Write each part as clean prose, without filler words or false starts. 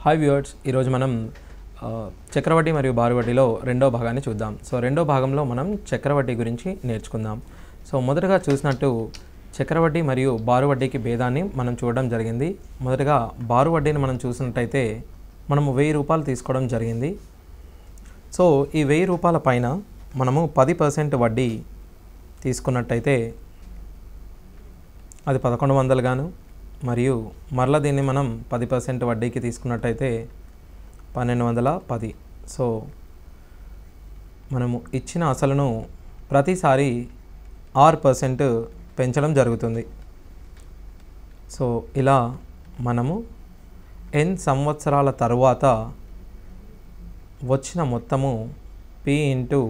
Hi viewers, ఈరోజు మనం చక్రవడ్డీ మరియు బారువడ్డీలో రెండో భాగాన్ని చూద్దాం. సో రెండో భాగంలో మనం చక్రవడ్డీ గురించి నేర్చుకుందాం. సో మొదటగా చూసినట్టు చక్రవడ్డీ మరియు బారువడ్డీకి భేదాన్ని మనం చూడడం జరిగింది. మొదటగా బారువడ్డీని మనం చూసినట్టయితే మనము 1000 రూపాయలు తీసుకోవడం జరిగింది. సో ఈ 1000 రూపాయల పైన మనము 10% వడ్డీ తీసుకున్నట్టయితే అది 1100 గాను, మరియు మరలా దీన్ని మనం 10% వడ్డీకి తీసుకున్నట్టయితే 1210. సో మనము ఇచ్చిన అసలును ప్రతిసారి 6% పెంచడం జరుగుతుంది. సో ఇలా మనము n సంవత్సరాల తరువాత వచ్చిన మొత్తము p ×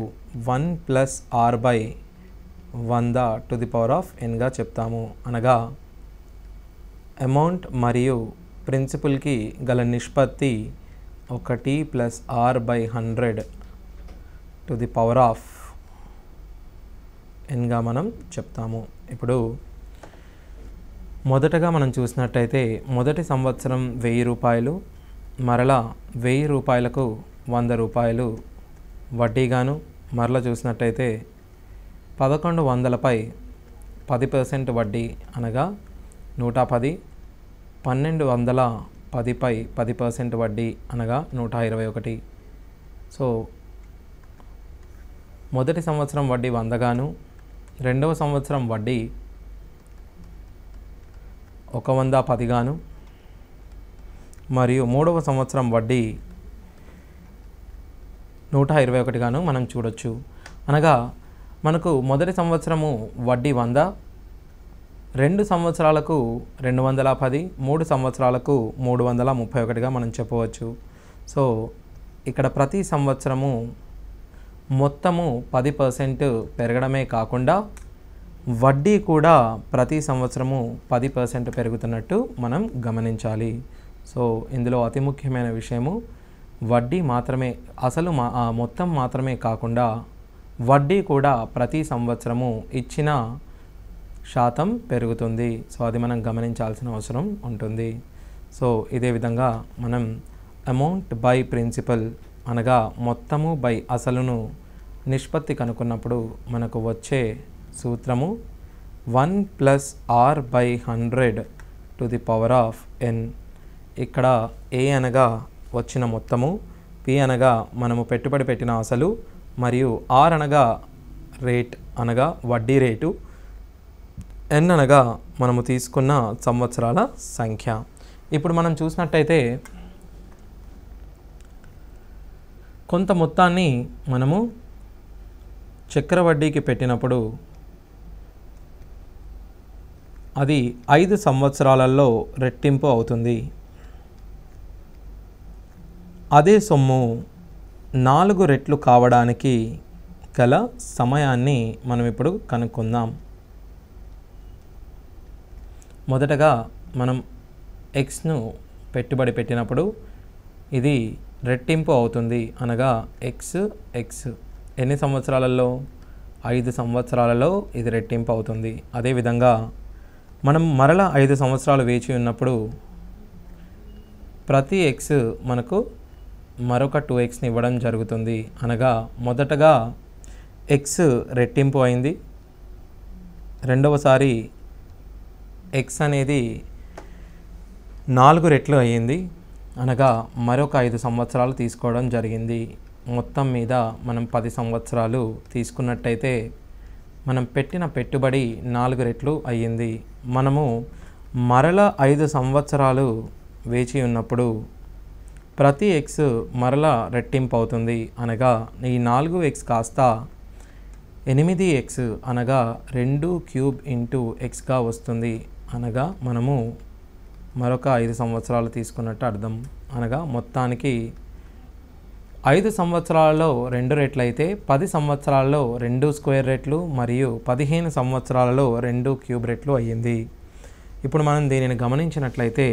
1 + r/100n గా చెప్తాము. అనగా అమౌంట్ మరియు ప్రిన్సిపల్కి గల నిష్పత్తి 1 + r/100n గా మనం చెప్తాము. ఇప్పుడు మొదటగా మనం చూసినట్టయితే మొదటి సంవత్సరం 1000 రూపాయలు, మరలా 1000 రూపాయలకు 100 రూపాయలు వడ్డీగాను, మరలా చూసినట్టయితే 1100పై 10% వడ్డీ అనగా 110, 1210పై 10% వడ్డీ అనగా 121. సో మొదటి సంవత్సరం వడ్డీ 100 గాను, రెండవ సంవత్సరం వడ్డీ 110 గాను, మరియు మూడవ సంవత్సరం వడ్డీ 121 గాను మనం చూడొచ్చు. అనగా మనకు మొదటి సంవత్సరము వడ్డీ 100, 2 సంవత్సరాలకు 210, 3 సంవత్సరాలకు 331గా మనం చెప్పవచ్చు. సో ఇక్కడ ప్రతి సంవత్సరము మొత్తము 10% పెరగడమే కాకుండా వడ్డీ కూడా ప్రతి సంవత్సరము 10% పెరుగుతున్నట్టు మనం గమనించాలి. సో ఇందులో అతి ముఖ్యమైన విషయము వడ్డీ మాత్రమే, అసలు మొత్తం మాత్రమే కాకుండా వడ్డీ కూడా ప్రతి సంవత్సరము ఇచ్చిన శాతం పెరుగుతుంది. సో అది మనం గమనించాల్సిన అవసరం ఉంటుంది. సో ఇదే విధంగా మనం అమౌంట్ బై ప్రిన్సిపల్ అనగా మొత్తము బై అసలును నిష్పత్తి కనుక్కున్నప్పుడు మనకు వచ్చే సూత్రము 1 + r/100n. ఇక్కడ a అనగా వచ్చిన మొత్తము, p అనగా మనము పెట్టుబడి పెట్టిన అసలు, మరియు r అనగా రేట్ అనగా వడ్డీ రేటు, n అనగా మనము తీసుకున్న సంవత్సరాల సంఖ్య. ఇప్పుడు మనం చూసినట్టయితే కొంత మొత్తాన్ని మనము చక్రవడ్డీకి పెట్టినప్పుడు అది 5 సంవత్సరాలలో రెట్టింపు అవుతుంది. అదే సొమ్ము 4 రెట్లు కావడానికి గల సమయాన్ని మనం ఇప్పుడు కనుక్కుందాం. మొదటగా మనం ఎక్స్ను పెట్టుబడి పెట్టినప్పుడు ఇది రెట్టింపు అవుతుంది. అనగా ఎక్స్ ఎన్ని సంవత్సరాలలో? 5 సంవత్సరాలలో ఇది రెట్టింపు అవుతుంది. అదేవిధంగా మనం మరలా 5 సంవత్సరాలు వేచి ఉన్నప్పుడు ప్రతి ఎక్స్ మనకు మరొక 2xని ఇవ్వడం జరుగుతుంది. అనగా మొదటగా ఎక్స్ రెట్టింపు అయింది, రెండవసారి ఎక్స్ అనేది 4 రెట్లు అయ్యింది, అనగా మరొక 5 సంవత్సరాలు తీసుకోవడం జరిగింది. మొత్తం మీద మనం 10 సంవత్సరాలు తీసుకున్నట్టయితే మనం పెట్టిన పెట్టుబడి 4 రెట్లు అయ్యింది. మనము మరల 5 సంవత్సరాలు వేచి ఉన్నప్పుడు ప్రతి ఎక్స్ మరలా రెట్టింపు అవుతుంది. అనగా ఈ 4x కాస్త 8x అనగా 2³ × xగా వస్తుంది. అనగా మనము మరొక 5 సంవత్సరాలు తీసుకున్నట్టు అర్థం. అనగా మొత్తానికి 5 సంవత్సరాలలో 2 రెట్లు అయితే 10 సంవత్సరాలలో 2² రెట్లు మరియు 15 సంవత్సరాలలో 2³ రెట్లు అయ్యింది. ఇప్పుడు మనం దీనిని గమనించినట్లయితే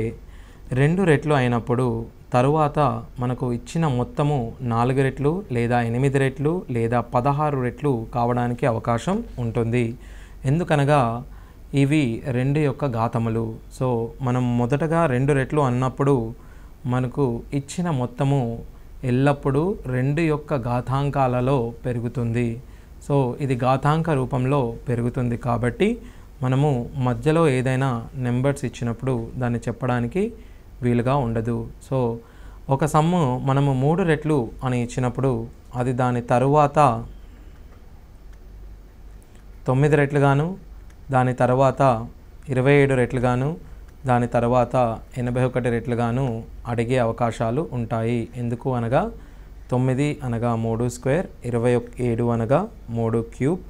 2 రెట్లు అయినప్పుడు తరువాత మనకు ఇచ్చిన మొత్తము 4 రెట్లు లేదా 8 రెట్లు లేదా 16 రెట్లు కావడానికి అవకాశం ఉంటుంది. ఎందుకనగా ఇవి 2 యొక్క ఘాతములు. సో మనం మొదటగా 2 రెట్లు అన్నప్పుడు మనకు ఇచ్చిన మొత్తము ఎల్లప్పుడూ 2 యొక్క ఘాతాంకాలలో పెరుగుతుంది. సో ఇది ఘాతాంక రూపంలో పెరుగుతుంది కాబట్టి మనము మధ్యలో ఏదైనా నెంబర్స్ ఇచ్చినప్పుడు దాన్ని చెప్పడానికి వీలుగా ఉండదు. సో ఒక సమ్ము మనము 3 రెట్లు అని ఇచ్చినప్పుడు అది దాని తరువాత 9 రెట్లుగాను, దాని తర్వాత 27 రెట్లుగాను, దాని తర్వాత 81 రెట్లుగాను అడిగే అవకాశాలు ఉంటాయి. ఎందుకు అనగా 9 అనగా 3 స్క్వేర్, 27 అనగా 3 క్యూబ్,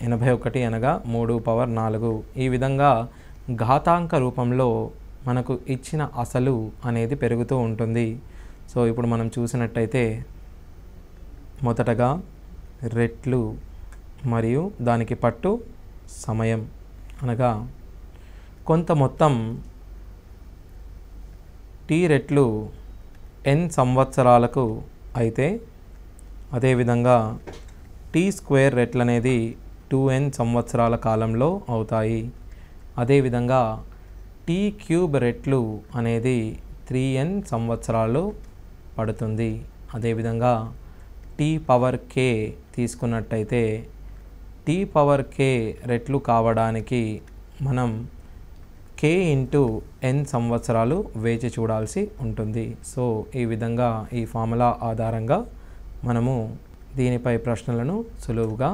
81 అనగా 3 పవర్ 4. ఈ విధంగా ఘాతాంక రూపంలో మనకు ఇచ్చిన అసలు అనేది పెరుగుతూ ఉంటుంది. సో ఇప్పుడు మనం చూసినట్టయితే మొదటగా రెట్లు మరియు దానికి పట్టు సమయం అనగా కొంత మొత్తం టీ రెట్లు n సంవత్సరాలకు అయితే అదేవిధంగా టీ స్క్వేర్ రెట్లు అనేది 2n సంవత్సరాల కాలంలో అవుతాయి. అదేవిధంగా టీ క్యూబ్ రెట్లు అనేది 3n సంవత్సరాలు పడుతుంది. అదేవిధంగా టీ పవర్ k తీసుకున్నట్టయితే టీ పవర్ k రెట్లు కావడానికి మనం k ఇంటూ n సంవత్సరాలు వేచి చూడాల్సి ఉంటుంది. సో ఈ విధంగా ఈ ఫార్ములా ఆధారంగా మనము దీనిపై ప్రశ్నలను సులువుగా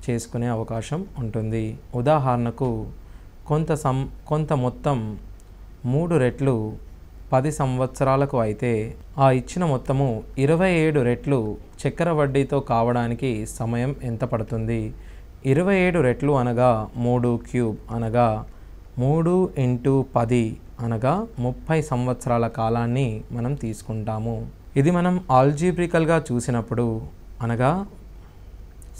చేసుకునే అవకాశం ఉంటుంది. ఉదాహరణకు కొంత మొత్తం 3 రెట్లు 10 సంవత్సరాలకు అయితే ఆ ఇచ్చిన మొత్తము 27 రెట్లు చక్కెర వడ్డీతో కావడానికి సమయం ఎంత పడుతుంది? 27 రెట్లు అనగా 3 క్యూబ్ అనగా 3 ఇంటూ 10 అనగా 30 సంవత్సరాల కాలాన్ని మనం తీసుకుంటాము. ఇది మనం ఆల్జీబ్రికల్గా చూసినప్పుడు అనగా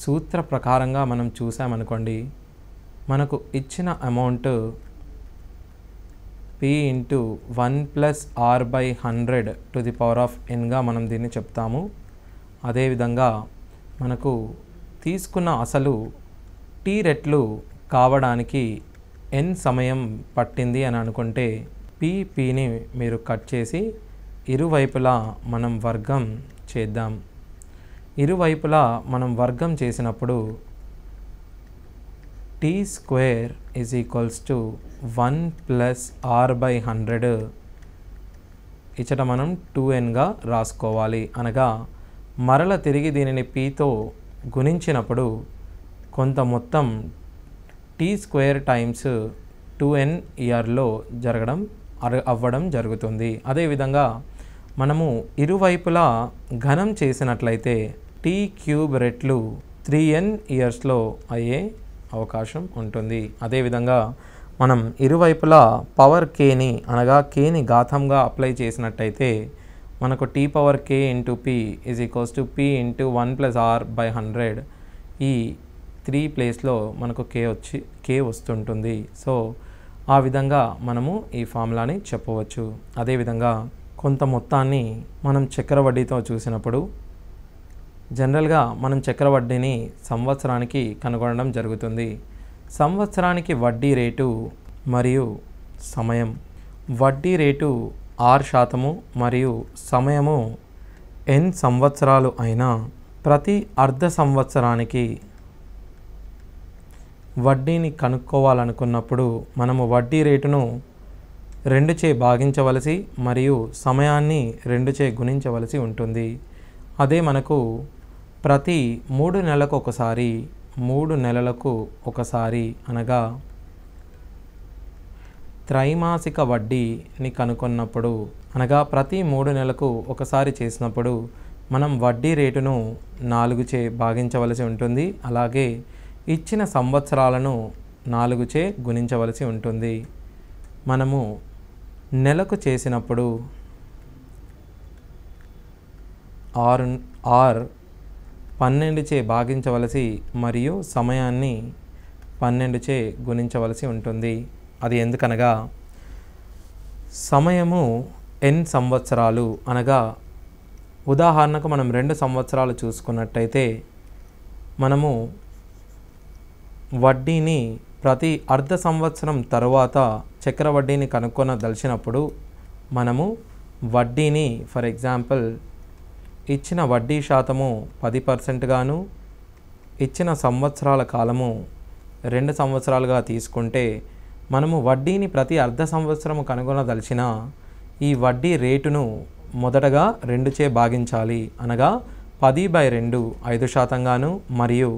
సూత్ర ప్రకారంగా మనం చూసామనుకోండి, మనకు ఇచ్చిన amount p into 1 plus r by 100 to the power of nగా మనం దీన్ని చెప్తాము. అదేవిధంగా మనకు తీసుకున్న అసలు t రెట్లు కావడానికి n సమయం పట్టింది అని అనుకుంటే pని మీరు కట్ చేసి ఇరువైపులా మనం వర్గం చేద్దాం. ఇరువైపులా మనం వర్గం చేసినప్పుడు t square is equals to 1 plus r by 100 ఇచ్చట మనం 2nగా రాసుకోవాలి. అనగా మరల తిరిగి దీనిని pతో గుణించినప్పుడు కొంత మొత్తం t స్క్వేర్ టైమ్స్ 2n ఇయర్లో అవ్వడం జరుగుతుంది. అదేవిధంగా మనము ఇరువైపులా ఘనం చేసినట్లయితే t క్యూబ్ రెట్లు 3n ఇయర్స్లో అయ్యే అవకాశం ఉంటుంది. అదేవిధంగా మనం ఇరువైపులా పవర్ kని అనగా kని ఘాతంగా అప్లై చేసినట్టయితే మనకు t power k into p is equals to p into 1 plus r by 100. ఈ 3 ప్లేస్లో మనకు k వస్తుంటుంది. సో ఆ విధంగా మనము ఈ ఫార్ములాని చెప్పవచ్చు. అదేవిధంగా కొంత మొత్తాన్ని మనం చక్కెర వడ్డీతో చూసినప్పుడు జనరల్గా మనం చక్కెర వడ్డీని సంవత్సరానికి కనుగొనడం జరుగుతుంది. సంవత్సరానికి వడ్డీ రేటు మరియు సమయం. వడ్డీ రేటు 6% మరియు సమయము n సంవత్సరాలు అయినా ప్రతి అర్ధ సంవత్సరానికి వడ్డీని కనుక్కోవాలనుకున్నప్పుడు మనము వడ్డీ రేటును 2చే భాగించవలసి మరియు సమయాన్ని 2చే గుణించవలసి ఉంటుంది. అదే మనకు ప్రతి 3 నెలలకు ఒకసారి 3 నెలలకు ఒకసారి అనగా త్రైమాసిక వడ్డీని కనుక్కున్నప్పుడు అనగా ప్రతి 3 నెలలకు ఒకసారి చేసినప్పుడు మనం వడ్డీ రేటును 4చే భాగించవలసి ఉంటుంది. అలాగే ఇచ్చిన సంవత్సరాలను 4చే గుణించవలసి ఉంటుంది. మనము నెలకు చేసినప్పుడు r 12చే భాగించవలసి మరియు సమయాన్ని 12చే గుణించవలసి ఉంటుంది. అది ఎందుకనగా సమయము n సంవత్సరాలు అనగా ఉదాహరణకు మనం 2 సంవత్సరాలు చూసుకున్నట్టయితే మనము వడ్డీని ప్రతి అర్ధ సంవత్సరం తరువాత చక్కెర వడ్డీని కనుక్కొనదలిచినప్పుడు మనము వడ్డీని ఫర్ ఎగ్జాంపుల్ ఇచ్చిన వడ్డీ శాతము 10% గాను ఇచ్చిన సంవత్సరాల కాలము 2 సంవత్సరాలుగా తీసుకుంటే మనము వడ్డీని ప్రతి అర్ధ సంవత్సరము కనుగొనదలిచిన ఈ వడ్డీ రేటును మొదటగా 2చే భాగించాలి. అనగా 10/2 5% గాను మరియు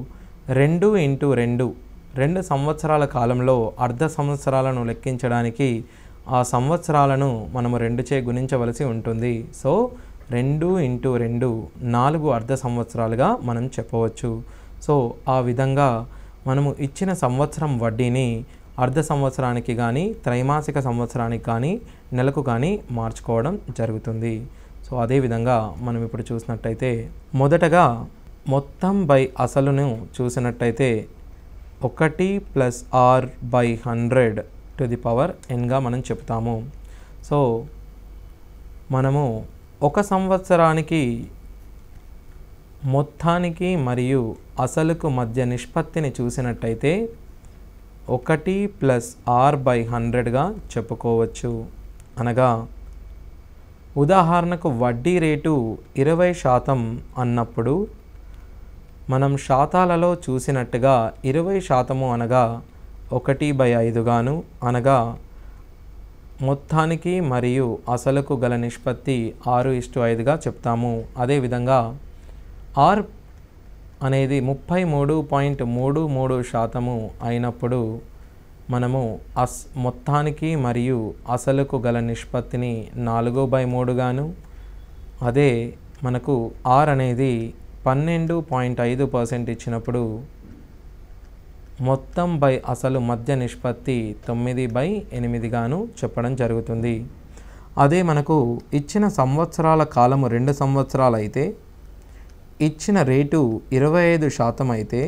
2 × 2 2 సంవత్సరాల కాలంలో అర్ధ సంవత్సరాలను లెక్కించడానికి ఆ సంవత్సరాలను మనము 2చే గుణించవలసి ఉంటుంది. సో 2 × 2 4 అర్ధ సంవత్సరాలుగా మనం చెప్పవచ్చు. సో ఆ విధంగా మనము ఇచ్చిన సంవత్సరం వడ్డీని అర్ధ సంవత్సరానికి కానీ త్రైమాసిక సంవత్సరానికి కానీ నెలకు కానీ మార్చుకోవడం జరుగుతుంది. సో అదేవిధంగా మనం ఇప్పుడు చూసినట్టయితే మొదటగా మొత్తం బై అసలును చూసినట్టయితే 1 + r/100n మనం చెప్తాము. సో మనము ఒక సంవత్సరానికి మొత్తానికి మరియు అసలుకు మధ్య నిష్పత్తిని చూసినట్టయితే 1 + r/100గా చెప్పుకోవచ్చు. అనగా ఉదాహరణకు వడ్డీ రేటు 20% అన్నప్పుడు మనం శాతాలలో చూసినట్టుగా 20% అనగా 1/5 గాను అనగా మొత్తానికి మరియు అసలుకు గల నిష్పత్తి 6:5గా చెప్తాము. అదేవిధంగా ఆర్ అనేది 33.33% అయినప్పుడు మనము మొత్తానికి మరియు అసలుకు గల నిష్పత్తిని 4/3 గాను అదే మనకు ఆర్ అనేది 12.5% ఇచ్చినప్పుడు మొత్తం బై అసలు మధ్య నిష్పత్తి 9/8 గాను చెప్పడం జరుగుతుంది. అదే మనకు ఇచ్చిన సంవత్సరాల కాలము 2 సంవత్సరాలు అయితే ఇచ్చిన రేటు 25% అయితే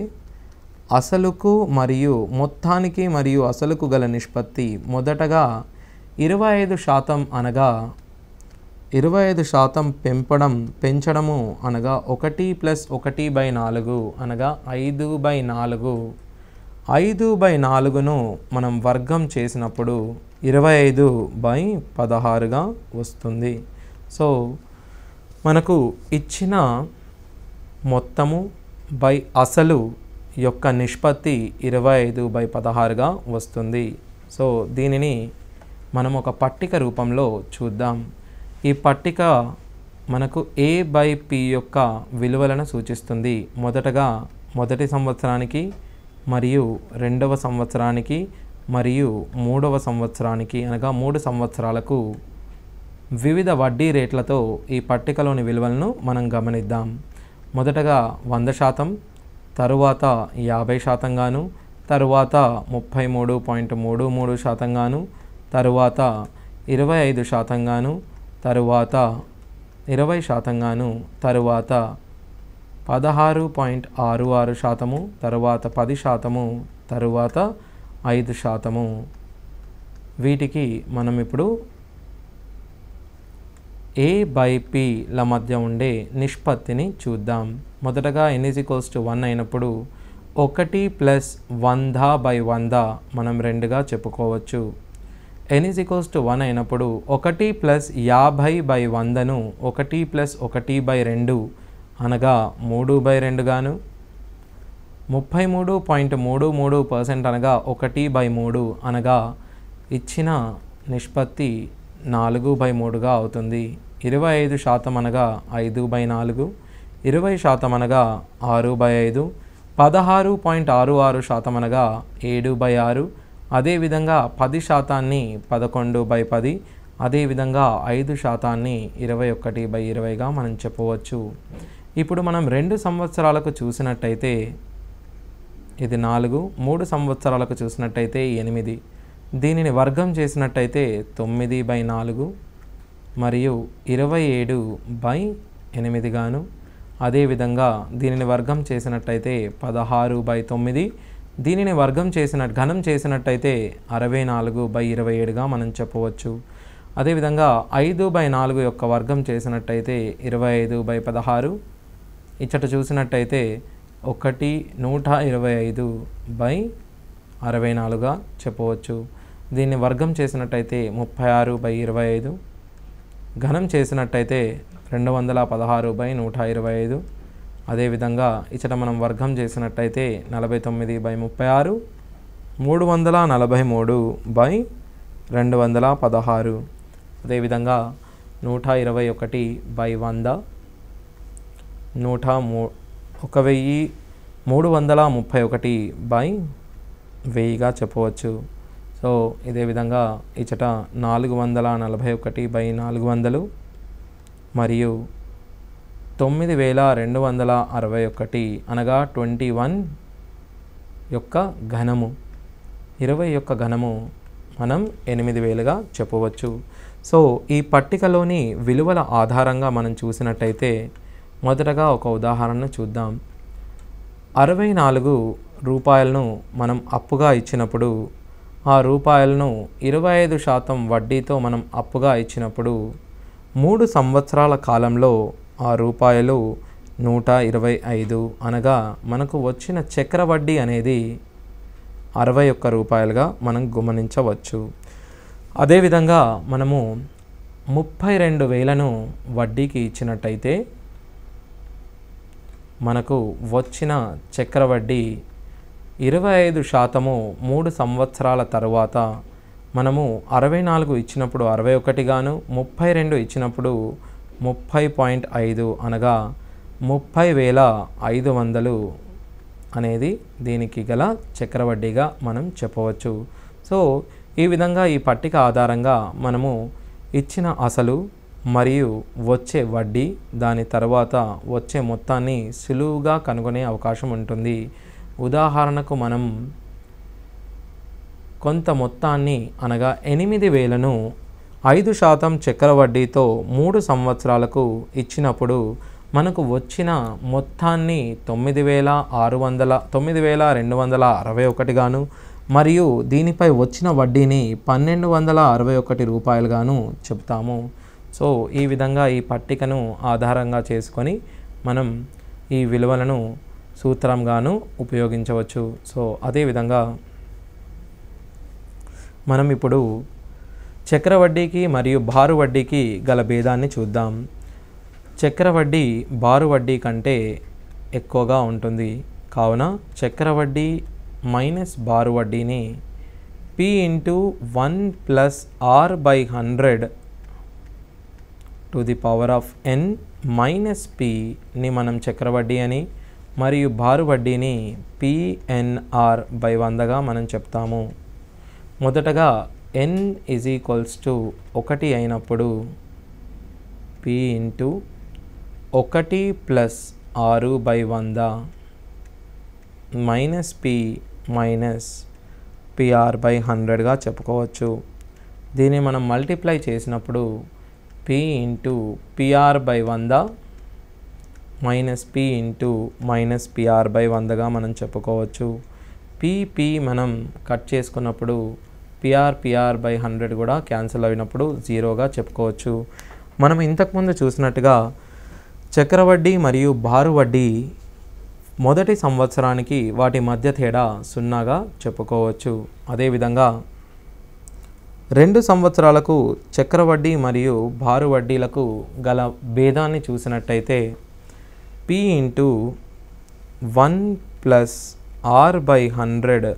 అసలుకు మరియు మొత్తానికి మరియు అసలుకు గల నిష్పత్తి మొదటగా 25% అనగా 25% పెంచడము అనగా 1 + 1/4 అనగా 5/4 5/4ను మనం వర్గం చేసినప్పుడు 25/16గా వస్తుంది. సో మనకు ఇచ్చిన మొత్తము బై అసలు యొక్క నిష్పత్తి 25/16గా వస్తుంది. సో దీనిని మనం ఒక పట్టిక రూపంలో చూద్దాం. ఈ పట్టిక మనకు A/P యొక్క విలువలను సూచిస్తుంది. మొదటగా మొదటి సంవత్సరానికి మరియు 2వ సంవత్సరానికి మరియు 3వ సంవత్సరానికి అనగా 3 సంవత్సరాలకు వివిధ వడ్డీ రేట్లతో ఈ పట్టికలోని విలువలను మనం గమనిద్దాం. మొదటగా 100%, తరువాత 50% గాను, తరువాత 33.33% గాను, తరువాత 25% గాను, తరువాత 20% గాను, తరువాత 16.66%, తరువాత 10%, తరువాత 5%. వీటికి మనం ఇప్పుడు A/Pల మధ్య ఉండే నిష్పత్తిని చూద్దాం. మొదటగా n = 1 అయినప్పుడు 1 + 100/100 మనం 2గా చెప్పుకోవచ్చు. n = 1 అయినప్పుడు 1 + 50/100ను 1 + 1/2 అనగా 3/2 గాను, 33.33% అనగా 1/3 అనగా ఇచ్చిన నిష్పత్తి 4/3గా అవుతుంది. 25% అనగా 5/4, 20% అనగా 6/5, 16.66% అనగా 7/6, అదేవిధంగా 10%ని 11/10, అదేవిధంగా 5%ని 21/20గా మనం చెప్పవచ్చు. ఇప్పుడు మనం 2 సంవత్సరాలకు చూసినట్టయితే ఇది 4, 3 సంవత్సరాలకు చూసినట్టయితే 8, దీనిని వర్గం చేసినట్టయితే 9/4 మరియు 27/8 గాను, అదేవిధంగా దీనిని వర్గం చేసినట్టయితే 16/9, దీనిని ఘనం చేసినట్టయితే 64/27గా మనం చెప్పవచ్చు. అదేవిధంగా 5/4 యొక్క వర్గం చేసినట్టయితే 25/16, ఇచ్చట చూసినట్టయితే 125/64గా చెప్పవచ్చు. దీన్ని వర్గం చేసినట్టయితే 36/25, ఘనం చేసినట్టయితే 216/125. అదేవిధంగా ఇచ్చట మనం వర్గం చేసినట్టయితే 49/36, 343/216. అదేవిధంగా 121/100, 1331/1000గా చెప్పవచ్చు. సో ఇదే విధంగా ఇచ్చట 441/400 మరియు 9261 అనగా 21 యొక్క ఘనము, 20 యొక్క ఘనము మనం 8000గా చెప్పవచ్చు. సో ఈ పట్టికలోని విలువల ఆధారంగా మనం చూసినట్టయితే మొదటగా ఒక ఉదాహరణ చూద్దాం. 64 రూపాయలను మనం అప్పుగా ఇచ్చినప్పుడు, ఆ రూపాయలను 25% వడ్డీతో మనం అప్పుగా ఇచ్చినప్పుడు 3 సంవత్సరాల కాలంలో ఆ రూపాయలు 125 అనగా మనకు వచ్చిన చక్ర వడ్డీ అనేది 61 రూపాయలుగా మనం గమనించవచ్చు. అదేవిధంగా మనము 32,000ను వడ్డీకి ఇచ్చినట్టయితే మనకు వచ్చిన చక్ర వడ్డీ 25% 3 సంవత్సరాల తర్వాత మనము 64 ఇచ్చినప్పుడు 61 గాను, 32 ఇచ్చినప్పుడు 30.5 అనగా 30,500 అనేది దీనికి గల చక్రవడ్డీగా మనం చెప్పవచ్చు. సో ఈ విధంగా ఈ పట్టిక ఆధారంగా మనము ఇచ్చిన అసలు మరియు వచ్చే వడ్డీ, దాని తర్వాత వచ్చే మొత్తాన్ని సులువుగా కనుగొనే అవకాశం ఉంటుంది. ఉదాహరణకు మనం కొంత మొత్తాన్ని అనగా 8,000ను 5% చక్ర వడ్డీతో 3 సంవత్సరాలకు ఇచ్చినప్పుడు మనకు వచ్చిన మొత్తాన్ని 9,261 గాను మరియు దీనిపై వచ్చిన వడ్డీని 1,261 రూపాయలుగాను చెప్తాము. సో ఈ విధంగా ఈ పట్టికను ఆధారంగా చేసుకొని మనం ఈ విలువలను సూత్రంగాను ఉపయోగించవచ్చు. సో అదేవిధంగా మనం ఇప్పుడు చక్రవడ్డీకి మరియు బారు వడ్డీకి గల భేదాన్ని చూద్దాం. చక్రవడ్డీ బారు వడ్డీ కంటే ఎక్కువగా ఉంటుంది. కావున చక్రవడ్డీ మైనస్ బారు వడ్డీని P × 1 + R/100 to the power of n minus Pని మనం చక్రవడ్డీ అని మరియు బారు వడ్డీని PNR/100గా మనం చెప్తాము. మొదటగా n = 1 అయినప్పుడు P × 1 + R/100 minus P minus PR/100గా చెప్పుకోవచ్చు. దీన్ని మనం మల్టిప్లై చేసినప్పుడు P × PR/100 మైనస్ P × PR/100గా మనం చెప్పుకోవచ్చు. P మనం కట్ చేసుకున్నప్పుడు PR/100 కూడా క్యాన్సిల్ అయినప్పుడు 0గా చెప్పుకోవచ్చు. మనం ఇంతకుముందు చూసినట్టుగా చక్రవడ్డీ మరియు బారు వడ్డీ మొదటి సంవత్సరానికి వాటి మధ్య తేడా 0గా చెప్పుకోవచ్చు. అదేవిధంగా 2 సంవత్సరాలకు చక్రవడ్డీ మరియు బారు వడ్డీలకు గల భేదాన్ని చూసినట్టయితే P × 1 + R/100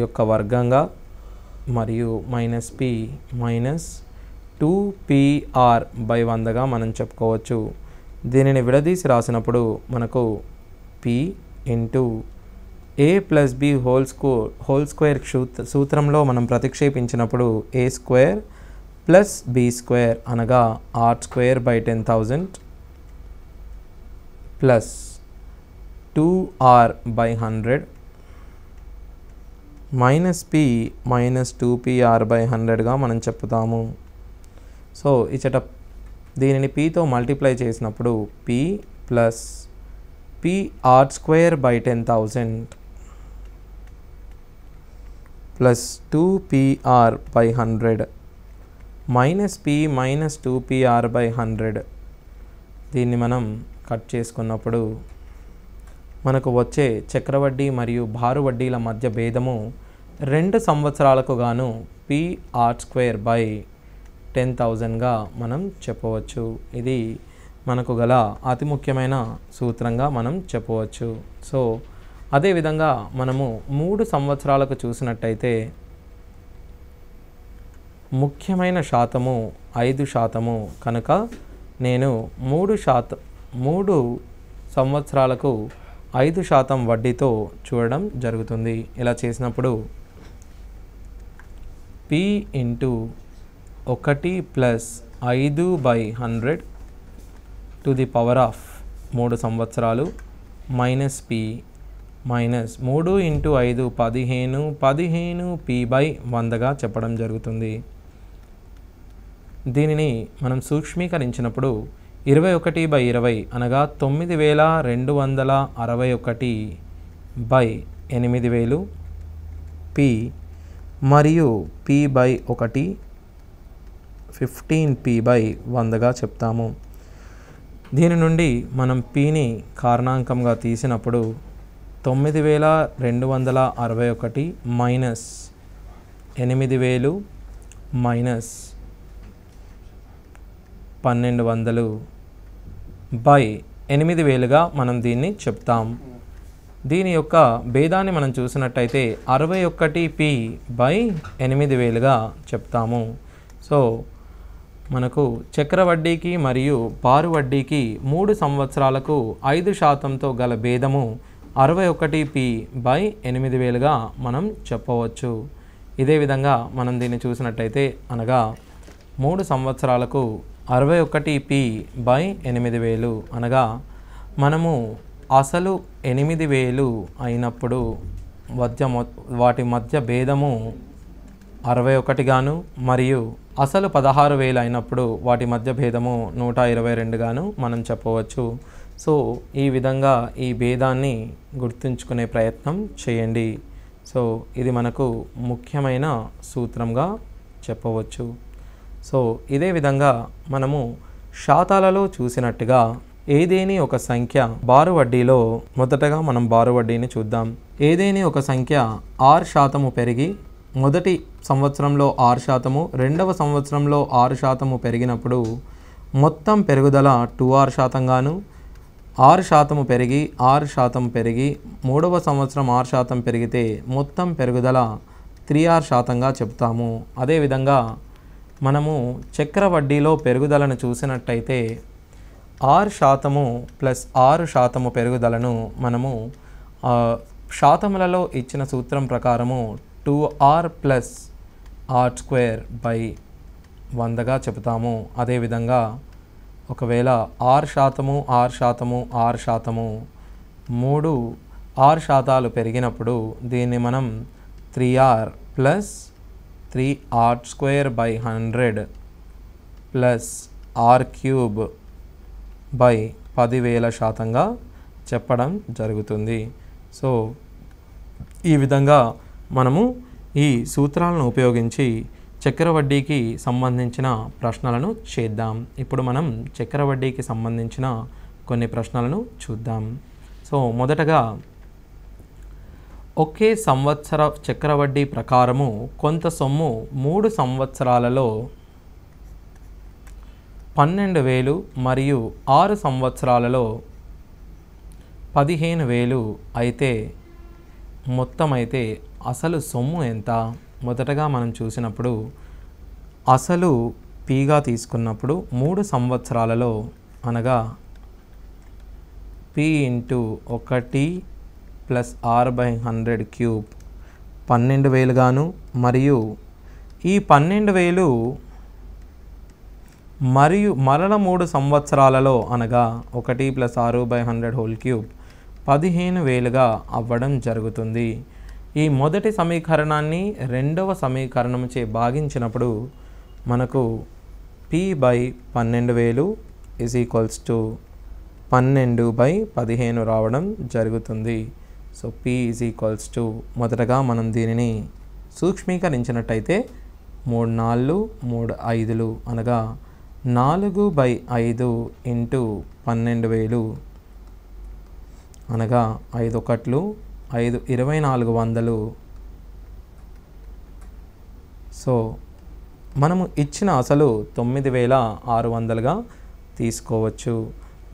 యొక్క వర్గంగా మరియు మైనస్ P మైనస్ 2PR/100గా మనం చెప్పుకోవచ్చు. దీనిని విడదీసి రాసినప్పుడు మనకు P × A + B whole square సూత్రంలో మనం ప్రతిక్షేపించినప్పుడు A² + B² అనగా R²/10,000 plus 2R/100 minus P minus 2PR/100గా మనం చెప్తాము. సో ఇచ్చట దీనిని Pతో మల్టిప్లై చేసినప్పుడు P plus PR²/10,000 plus 2PR/100 minus P minus 2PR/100. దీన్ని మనం కట్ చేసుకున్నప్పుడు మనకు వచ్చే చక్రవడ్డీ మరియు బారు వడ్డీల మధ్య భేదము 2 సంవత్సరాలకు గాను PR² 10,000గా మనం చెప్పవచ్చు. ఇది మనకు గల అతి ముఖ్యమైన సూత్రంగా మనం చెప్పవచ్చు. సో అదేవిధంగా మనము 3 సంవత్సరాలకు చూసినట్టయితే ముఖ్యమైన శాతము 5% కనుక నేను 3 సంవత్సరాలకు 5% వడ్డీతో చూడడం జరుగుతుంది. ఇలా చేసినప్పుడు P into 1 plus 5/100 to the power of 3 సంవత్సరాలు మైనస్ P మైనస్ 3 ఇంటూ 5 15 P/100గా చెప్పడం జరుగుతుంది. దీనిని మనం సూక్ష్మీకరించినప్పుడు 21/20 అనగా 9261/8000 P మరియు P/1 15 P/100గా చెప్తాము. దీని నుండి మనం Pని కారణాంకంగా తీసినప్పుడు 9261 మైనస్ 8000 మైనస్ 1200/8000గా మనం దీన్ని చెప్తాం. దీని యొక్క భేదాన్ని మనం చూసినట్టయితే 61 P/8000గా చెప్తాము. సో మనకు చక్రవడ్డీకి మరియు పారు వడ్డీకి 3 సంవత్సరాలకు 5%తో గల భేదము 61 P/8000గా మనం చెప్పవచ్చు. ఇదే విధంగా మనం దీన్ని చూసినట్టయితే అనగా 3 సంవత్సరాలకు 61 P/8000 అనగా మనము అసలు 8000 అయినప్పుడు వాటి మధ్య భేదము 61 గాను మరియు అసలు 16,000 అయినప్పుడు వాటి మధ్య భేదము 122 గాను మనం చెప్పవచ్చు. సో ఈ విధంగా ఈ భేదాన్ని గుర్తుంచుకునే ప్రయత్నం చేయండి. సో ఇది మనకు ముఖ్యమైన సూత్రంగా చెప్పవచ్చు. సో ఇదే విధంగా మనము శాతాలలో చూసినట్టుగా ఏదేని ఒక సంఖ్య బారు వడ్డీలో మొదటగా మనం బారు వడ్డీని చూద్దాం. ఏదేని ఒక సంఖ్య 6% పెరిగి మొదటి సంవత్సరంలో 6%, రెండవ సంవత్సరంలో 6% పెరిగినప్పుడు మొత్తం పెరుగుదల 2R గాను, 6% పెరిగి 6% పెరిగి మూడవ సంవత్సరం 6% పెరిగితే మొత్తం పెరుగుదల 3R చెప్తాము. అదేవిధంగా మనము చక్ర వడ్డీలో పెరుగుదలను చూసినట్టయితే 6% ప్లస్ 6% పెరుగుదలను మనము శాతములలో ఇచ్చిన సూత్రం ప్రకారము 2R ప్లస్ R²/100గా చెబుతాము. అదేవిధంగా ఒకవేళ 6% 6% పెరిగినప్పుడు దీన్ని మనం 3R ప్లస్ 3R²/100 ప్లస్ R³/10,000గా చెప్పడం జరుగుతుంది. సో ఈ విధంగా మనము ఈ సూత్రాలను ఉపయోగించి చక్రవడ్డీకి సంబంధించిన ప్రశ్నలను చేద్దాం. ఇప్పుడు మనం చక్రవడ్డీకి సంబంధించిన కొన్ని ప్రశ్నలను చూద్దాం. సో మొదటగా ఒకే సంవత్సర చక్రవడ్డీ ప్రకారము కొంత సొమ్ము 3 సంవత్సరాలలో 12,000 మరియు 6 సంవత్సరాలలో 15,000 అయితే మొత్తం అయితే అసలు సొమ్ము ఎంత? మొదటగా మనం చూసినప్పుడు అసలు Pగా తీసుకున్నప్పుడు 3 సంవత్సరాలలో అనగా P into 1 plus R/100 cube 12,000 గాను మరియు ఈ 12,000 మరియు మరల 3 సంవత్సరాలలో అనగా 1 ప్లస్ R/100 హోల్ క్యూబ్ 15,000గా అవ్వడం జరుగుతుంది. ఈ మొదటి సమీకరణాన్ని రెండవ సమీకరణంచే భాగించినప్పుడు మనకు P/12,000 ఈజ్ ఈక్వల్స్ టు 12/15 రావడం జరుగుతుంది. So P is equals to మొదటగా మనం దీనిని సూక్ష్మీకరించినట్టయితే 3 4 3 5 అనగా 4/5 ఇంటూ 12,000 అనగా 5 1 5 2400. సో మనము ఇచ్చిన అసలు 9600గా తీసుకోవచ్చు.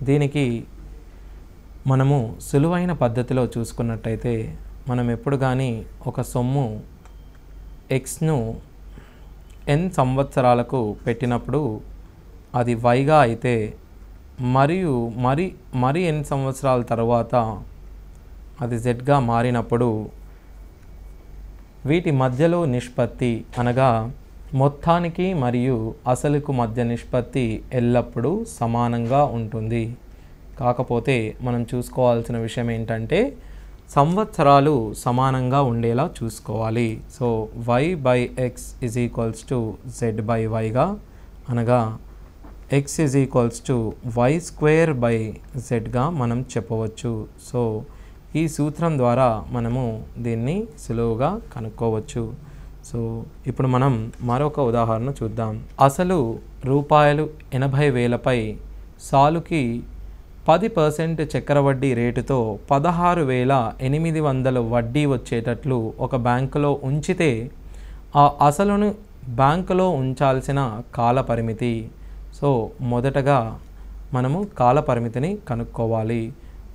దీనికి మనము సులువైన పద్ధతిలో చూసుకున్నట్టయితే మనం ఎప్పుడు కానీ ఒక సొమ్ము ఎక్స్ను n సంవత్సరాలకు పెట్టినప్పుడు అది వైగా అయితే మరియు మరి n సంవత్సరాల తర్వాత అది జెడ్గా మారినప్పుడు వీటి మధ్యలో నిష్పత్తి అనగా మొత్తానికి మరియు అసలుకు మధ్య నిష్పత్తి ఎల్లప్పుడూ సమానంగా ఉంటుంది. కాకపోతే మనం చూసుకోవాల్సిన విషయం ఏంటంటే సంవత్సరాలు సమానంగా ఉండేలా చూసుకోవాలి. సో y/x = z/yగా అనగా x = y²/zగా మనం చెప్పవచ్చు. సో ఈ సూత్రం ద్వారా మనము దీన్ని సులువుగా కనుక్కోవచ్చు. సో ఇప్పుడు మనం మరొక ఉదాహరణ చూద్దాం. అసలు రూపాయలు 80,000పై సాలుకి 10% చక్రవడ్డీ రేటుతో 16,800 వడ్డీ వచ్చేటట్లు ఒక బ్యాంకులో ఉంచితే ఆ అసలును బ్యాంకులో ఉంచాల్సిన కాల పరిమితి. సో మొదటగా మనము కాల పరిమితిని కనుక్కోవాలి.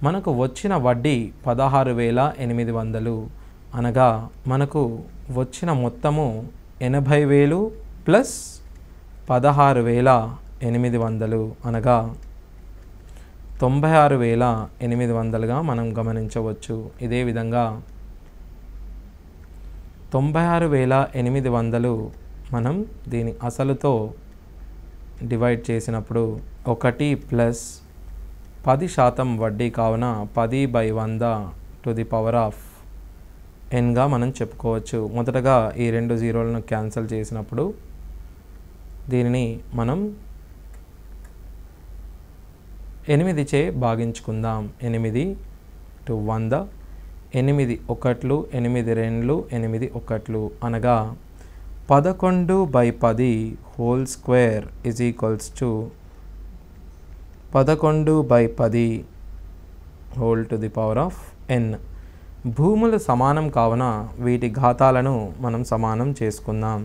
మనకు వచ్చిన వడ్డీ 16,800 అనగా మనకు వచ్చిన మొత్తము 80,000 ప్లస్ 16,800 అనగా 96,800గా మనం గమనించవచ్చు. ఇదే విధంగా 96,800 మనం దీని అసలుతో డివైడ్ చేసినప్పుడు 1 ప్లస్ 10% వడ్డీ కావున 10/100n మనం చెప్పుకోవచ్చు. మొదటగా ఈ 2 జీరోలను క్యాన్సిల్ చేసినప్పుడు దీనిని మనం 8చే భాగించుకుందాం. 8 టు 100, 8 1లు, 8 2లు, 8 1లు అనగా 11/10 whole square = 11/10 whole to the power of n. భూములు సమానం కావున వీటి ఘాతాలను మనం సమానం చేసుకుందాం.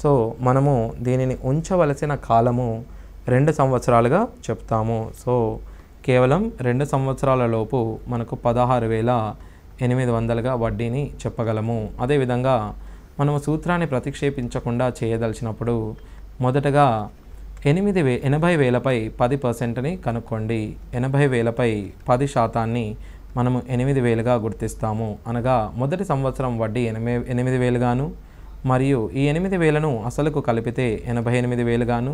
సో మనము దీనిని ఉంచవలసిన కాలము 2 సంవత్సరాలుగా చెప్తాము. సో కేవలం 2 సంవత్సరాల లోపు మనకు 16,800గా వడ్డీని చెప్పగలము. అదేవిధంగా మనము సూత్రాన్ని ప్రతిక్షేపించకుండా చేయదలిచినప్పుడు మొదటగా 80,000పై 10%ని కనుక్కోండి. 80,000పై 10% మనము 8,000గా గుర్తిస్తాము. అనగా మొదటి సంవత్సరం వడ్డీ 8,000 గాను మరియు ఈ 8,000ను అసలుకు కలిపితే 88,000 గాను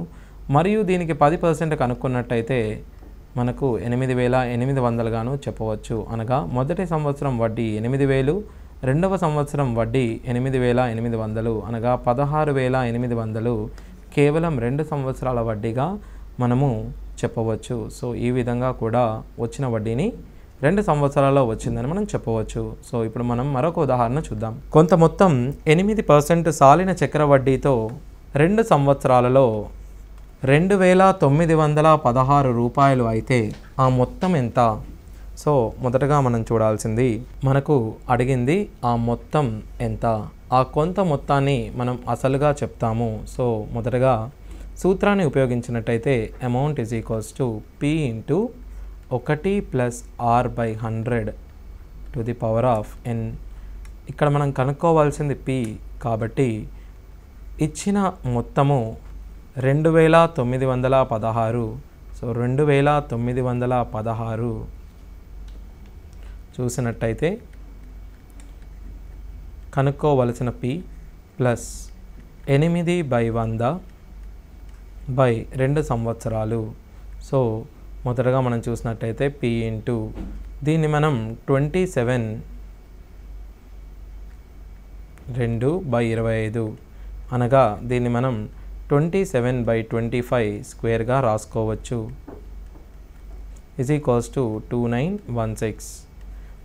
మరియు దీనికి 10% కనుక్కున్నట్టయితే మనకు 8,800 గాను చెప్పవచ్చు. అనగా మొదటి సంవత్సరం వడ్డీ 8,000, రెండవ సంవత్సరం వడ్డీ 8,800 అనగా 16,800 కేవలం 2 సంవత్సరాల వడ్డీగా మనము చెప్పవచ్చు. సో ఈ విధంగా కూడా వచ్చిన వడ్డీని 2 సంవత్సరాల్లో వచ్చిందని మనం చెప్పవచ్చు. సో ఇప్పుడు మనం మరొక ఉదాహరణ చూద్దాం. కొంత మొత్తం 8% సాలిన చక్ర వడ్డీతో 2 సంవత్సరాలలో 2,916 రూపాయలు అయితే ఆ మొత్తం ఎంత? సో మొదటగా మనం చూడాల్సింది మనకు అడిగింది ఆ మొత్తం ఎంత. ఆ కొంత మొత్తాన్ని మనం అసలుగా చెప్తాము. సో మొదటగా సూత్రాన్ని ఉపయోగించినట్టయితే amount = P × 1 + R/100 to the power of n. ఇక్కడ మనం కనుక్కోవాల్సింది P కాబట్టి ఇచ్చిన మొత్తము 2,916. సో 2,916 చూసినట్టయితే కనుక్కోవలసిన P ప్లస్ 8/100/2 సంవత్సరాలు. సో మొదటగా మనం చూసినట్టయితే P ఇంటూ దీన్ని మనం 27/2/25 అనగా దీన్ని మనం 27/25 స్క్వేర్గా రాసుకోవచ్చు. = 2916.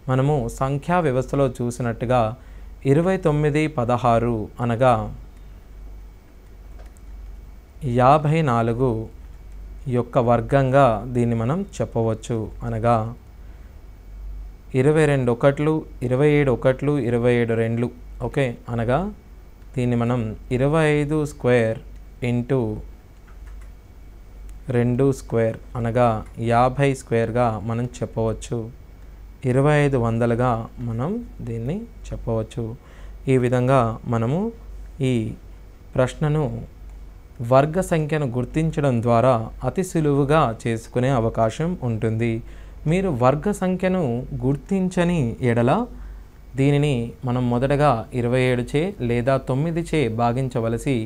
మనము సంఖ్యా వ్యవస్థలో చూసినట్టుగా 29/16 అనగా 54 యొక్క వర్గంగా దీన్ని మనం చెప్పవచ్చు. అనగా 22 1లు, 27 1లు, 27 2లు. ఓకే, అనగా దీన్ని మనం 25² ఇంటూ 2 స్క్వేర్ అనగా 50 స్క్వేర్గా మనం చెప్పవచ్చు. 2500గా మనం దీన్ని చెప్పవచ్చు. ఈ విధంగా మనము ఈ ప్రశ్నను వర్గ సంఖ్యను గుర్తించడం ద్వారా అతి సులువుగా చేసుకునే అవకాశం ఉంటుంది. మీరు వర్గ సంఖ్యను గుర్తించని ఎడల దీనిని మనం మొదటగా 27 చే లేదా 9 చే భాగించవలసి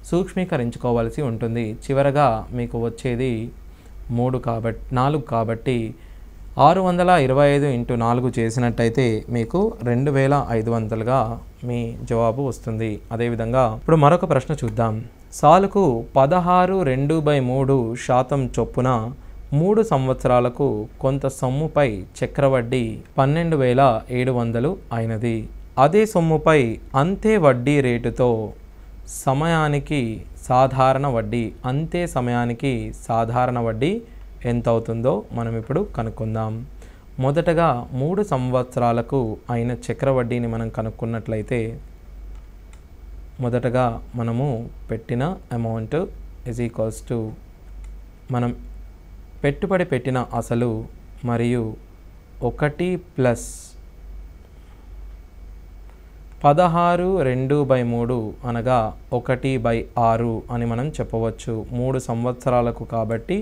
సూక్ష్మీకరించుకోవాల్సి ఉంటుంది. చివరగా మీకు వచ్చేది 4 కాబట్టి 625 ఇంటూ 4 చేసినట్టయితే మీకు 2500గా మీ జవాబు వస్తుంది. అదేవిధంగా ఇప్పుడు మరొక ప్రశ్న చూద్దాం. సాలుకు 16/2/3% చొప్పున 3 సంవత్సరాలకు కొంత సొమ్ముపై చక్రవడ్డీ 12,700 అయినది. అదే సొమ్ముపై అంతే వడ్డీ రేటుతో సమయానికి సాధారణ వడ్డీ ఎంత అవుతుందో మనం ఇప్పుడు కనుక్కుందాం. మొదటగా 3 సంవత్సరాలకు అయిన చక్రవడ్డీని మనం కనుక్కున్నట్లయితే మొదటగా మనము పెట్టిన అమౌంట్ = మనం పెట్టుబడి పెట్టిన అసలు మరియు 1 ప్లస్ 16/2/3 అనగా 1/6 అని మనం చెప్పవచ్చు. 3 సంవత్సరాలకు కాబట్టి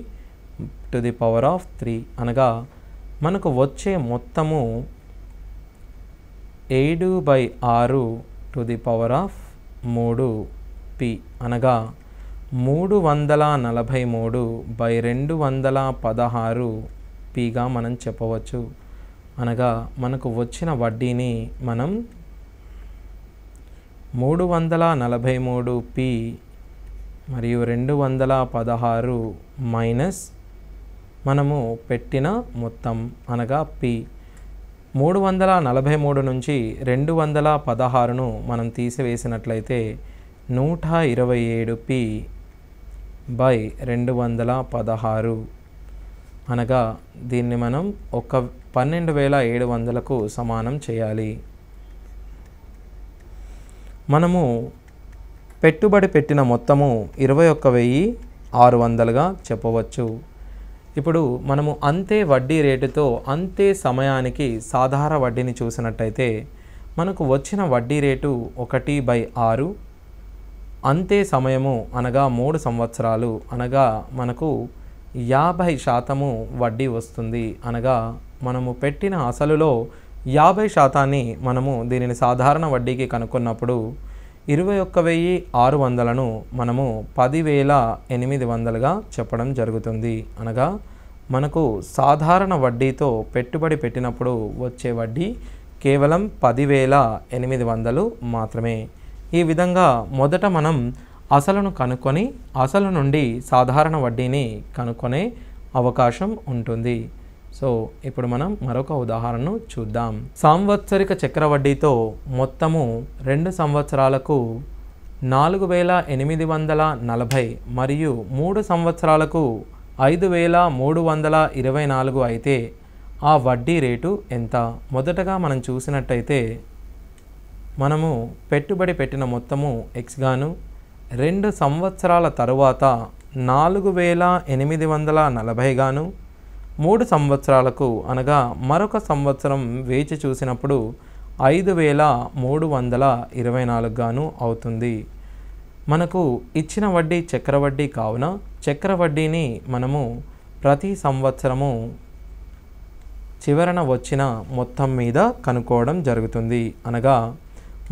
to the power of 3 అనగా మనకు వచ్చే మొత్తము 7/6 to the power of 3p అనగా 343/216pగా మనం చెప్పవచ్చు. అనగా మనకు వచ్చిన వడ్డీని మనం 343p మరియు 216 మైనస్ మనము పెట్టిన మొత్తం అనగా p. 343 నుంచి 216ను మనం తీసివేసినట్లయితే 127p/216 అనగా దీన్ని మనం 12,700కు సమానం చేయాలి. మనము పెట్టుబడి పెట్టిన మొత్తము 21,600గా చెప్పవచ్చు. ఇప్పుడు మనము అంతే వడ్డీ రేటుతో అంతే సమయానికి సాధారణ వడ్డీని చూసినట్టయితే మనకు వచ్చిన వడ్డీ రేటు 1/6, అంతే సమయము అనగా 3 సంవత్సరాలు అనగా మనకు 50% వడ్డీ వస్తుంది. అనగా మనము పెట్టిన అసలులో 50% మనము దీనిని సాధారణ వడ్డీకి కనుక్కున్నప్పుడు 21,600ను మనము 10,800గా చెప్పడం జరుగుతుంది. అనగా మనకు సాధారణ వడ్డీతో పెట్టుబడి పెట్టినప్పుడు వచ్చే వడ్డీ కేవలం 10,800 మాత్రమే. ఈ విధంగా మొదట మనం అసలును కనుక్కొని అసలు నుండి సాధారణ వడ్డీని కనుక్కునే అవకాశం ఉంటుంది. సో ఇప్పుడు మనం మరొక ఉదాహరణను చూద్దాం. సాంవత్సరిక చక్రవడ్డీతో మొత్తము 2 సంవత్సరాలకు 4,840 మరియు 3 సంవత్సరాలకు 5,324 అయితే ఆ వడ్డీ రేటు ఎంత? మొదటగా మనం చూసినట్టయితే మనము పెట్టుబడి పెట్టిన మొత్తము x గాను 2 సంవత్సరాల తరువాత 4,840 గాను 3 సంవత్సరాలకు అనగా మరొక సంవత్సరం వేచి చూసినప్పుడు 5,324 గాను అవుతుంది. మనకు ఇచ్చిన వడ్డీ చక్రవడ్డీ కావున చక్రవడ్డీని మనము ప్రతి సంవత్సరము చివరన వచ్చిన మొత్తం మీద కనుక్కోవడం జరుగుతుంది. అనగా